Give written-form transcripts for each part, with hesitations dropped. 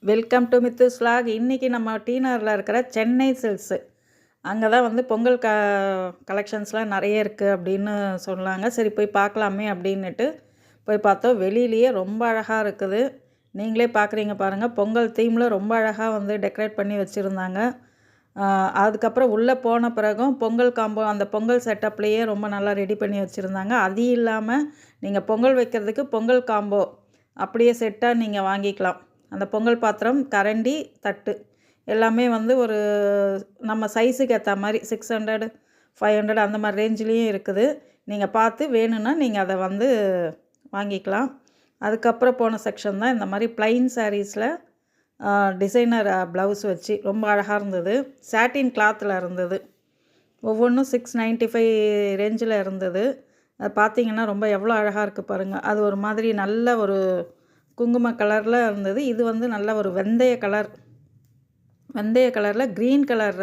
Welcome to மித்துஸ் vlog. இன்றைக்கி நம்ம டீநகரில் இருக்கிற சென்னை சில்க்ஸு அங்கே தான் வந்து பொங்கல் கலெக்ஷன்ஸ்லாம் நிறைய இருக்குது அப்படின்னு சொன்னாங்க. சரி போய் பார்க்கலாமே அப்படின்னுட்டு போய் பார்த்தோம். வெளியிலேயே ரொம்ப அழகாக இருக்குது. நீங்களே பார்க்குறீங்க பாருங்கள். பொங்கல் தீமில் ரொம்ப அழகாக வந்து டெக்கரேட் பண்ணி வச்சுருந்தாங்க. அதுக்கப்புறம் உள்ளே போன பிறகும் பொங்கல் காம்போ அந்த பொங்கல் செட்டப்லேயே ரொம்ப நல்லா ரெடி பண்ணி வச்சுருந்தாங்க. அது இல்லாமல் நீங்கள் பொங்கல் வைக்கிறதுக்கு பொங்கல் காம்போ அப்படியே செட்டாக நீங்கள் வாங்கிக்கலாம். அந்த பொங்கல் பாத்திரம், கரண்டி, தட்டு எல்லாமே வந்து ஒரு நம்ம சைஸுக்கு ஏற்ற மாதிரி 600, 500 அந்த மாதிரி ரேஞ்சிலையும் இருக்குது. நீங்கள் பார்த்து வேணும்னா நீங்கள் அதை வந்து வாங்கிக்கலாம். அதுக்கப்புறம் போன செக்ஷன் தான் இந்த மாதிரி ப்ளைன் சாரீஸில் டிசைனர் ப்ளவுஸ் வச்சு ரொம்ப அழகாக இருந்தது. சாட்டின் கிளாத்தில் இருந்தது. ஒவ்வொன்றும் 695 ரேஞ்சில் இருந்தது. அது பார்த்திங்கன்னா ரொம்ப எவ்வளோ அழகாக இருக்குது பாருங்கள். அது ஒரு மாதிரி நல்ல ஒரு குங்கும கலரில் இருந்தது. இது வந்து நல்ல ஒரு வெந்தய கலரில் க்ரீன் கலர்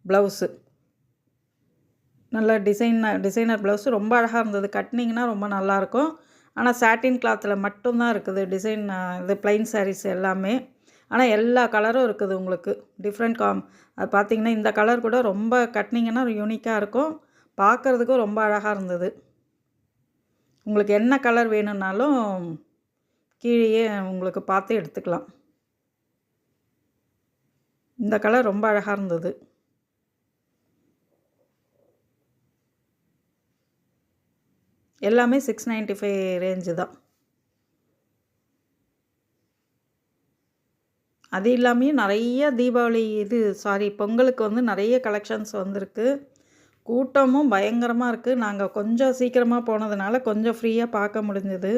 ப்ளவுஸு. நல்ல டிசைனர் ப்ளவுஸு ரொம்ப அழகாக இருந்தது. கட்டினிங்கன்னா ரொம்ப நல்லாயிருக்கும். ஆனால் சாட்டின் கிளாத்தில் மட்டும்தான் இருக்குது டிசைன். இது ப்ளைன் சாரீஸ் எல்லாமே. ஆனால் எல்லா கலரும் இருக்குது உங்களுக்கு. டிஃப்ரெண்ட் அது பார்த்திங்கன்னா இந்த கலர் கூட ரொம்ப கட்டினிங்கன்னா யூனிக்காக இருக்கும். பார்க்குறதுக்கும் ரொம்ப அழகாக இருந்தது. உங்களுக்கு என்ன கலர் வேணும்னாலும் கீழேயே உங்களுக்கு பார்த்து எடுத்துக்கலாம். இந்த கலர் ரொம்ப அழகாக இருந்தது. எல்லாமே 695 ரேஞ்சு தான். அது இல்லாமையும் நிறைய பொங்கலுக்கு வந்து நிறைய கலெக்ஷன்ஸ் வந்திருக்கு. கூட்டமும் பயங்கரமாக இருக்குது. நாங்கள் கொஞ்சம் சீக்கிரமாக போனதுனால கொஞ்சம் ஃப்ரீயாக பார்க்க முடிஞ்சது.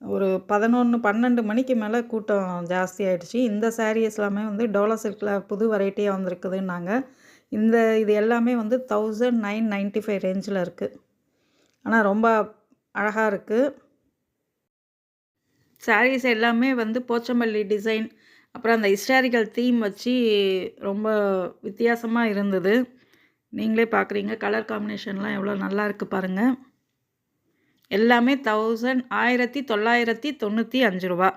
ஒரு 11, 12 மணிக்கு மேலே கூட்டம் ஜாஸ்தி ஆகிடுச்சு. இந்த சாரீஸ் எல்லாமே வந்து டோலா சில்கில் புது வெரைட்டியாக வந்திருக்குதுன்னாங்க. இது எல்லாமே வந்து 1995 ரேஞ்சில் இருக்குது. ஆனால் ரொம்ப அழகாக இருக்குது. சாரீஸ் எல்லாமே வந்து போச்சம்பள்ளி டிசைன், அப்புறம் அந்த ஹிஸ்டாரிக்கல் தீம் வச்சு ரொம்ப வித்தியாசமாக இருந்தது. நீங்களே பார்க்குறீங்க. கலர் காம்பினேஷன்லாம் எவ்வளோ நல்லா இருக்குது பாருங்கள். எல்லாமே 1995 ரூபா.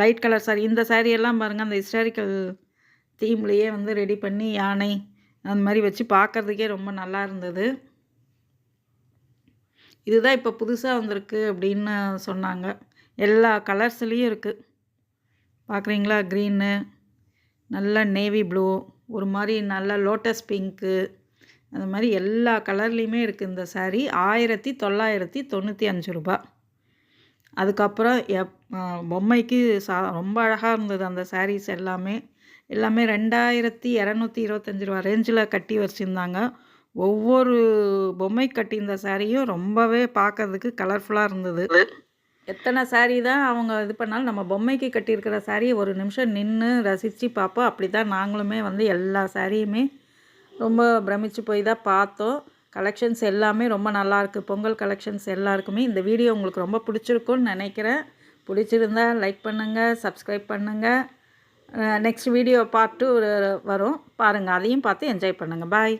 Light colour sorry. இந்த சாரியெல்லாம் பாருங்கள். அந்த ஹிஸ்டாரிக்கல் தீம்லேயே வந்து ரெடி பண்ணி யானை அந்த மாதிரி வச்சு பார்க்குறதுக்கே ரொம்ப நல்லா இருந்தது. இதுதான் இப்போ புதுசாக வந்திருக்கு அப்படின்னு சொன்னாங்க. எல்லா கலர்ஸ்லேயும் இருக்குது. பார்க்குறீங்களா? க்ரீனு, நல்ல நேவி ப்ளூ, ஒரு மாதிரி நல்ல லோட்டஸ் பிங்க்கு, அந்த மாதிரி எல்லா கலர்லேயுமே இருக்குது இந்த சாரீ. 1995 ரூபா. அதுக்கப்புறம் பொம்மைக்கு ரொம்ப அழகாக இருந்தது அந்த சாரீஸ் எல்லாமே. 2225 ரூபா ரேஞ்சில் கட்டி வச்சுருந்தாங்க. ஒவ்வொரு பொம்மை கட்டியிருந்த சாரியும் ரொம்பவே பார்க்கறதுக்கு கலர்ஃபுல்லாக இருந்தது. எத்தனை சாரீ தான் அவங்க இது பண்ணாலும் நம்ம பொம்மைக்கு கட்டியிருக்கிற சாரீ ஒரு நிமிஷம் நின்று ரசித்து பார்ப்போம். அப்படி தான் நாங்களுமே வந்து எல்லா சாரியுமே ரொம்ப பிரமிச்சு போய் தான் பார்த்தோம். கலெக்ஷன்ஸ் எல்லாமே ரொம்ப நல்லாயிருக்கு. பொங்கல் கலெக்ஷன்ஸ் எல்லாருக்குமே இந்த வீடியோ உங்களுக்கு ரொம்ப பிடிச்சிருக்குன்னு நினைக்கிறேன். பிடிச்சிருந்தா லைக் பண்ணுங்கள், சப்ஸ்கிரைப் பண்ணுங்கள். நெக்ஸ்ட் வீடியோ பார்ட் 2 வரும். பாருங்கள். அதையும் பார்த்து என்ஜாய் பண்ணுங்கள். பாய்.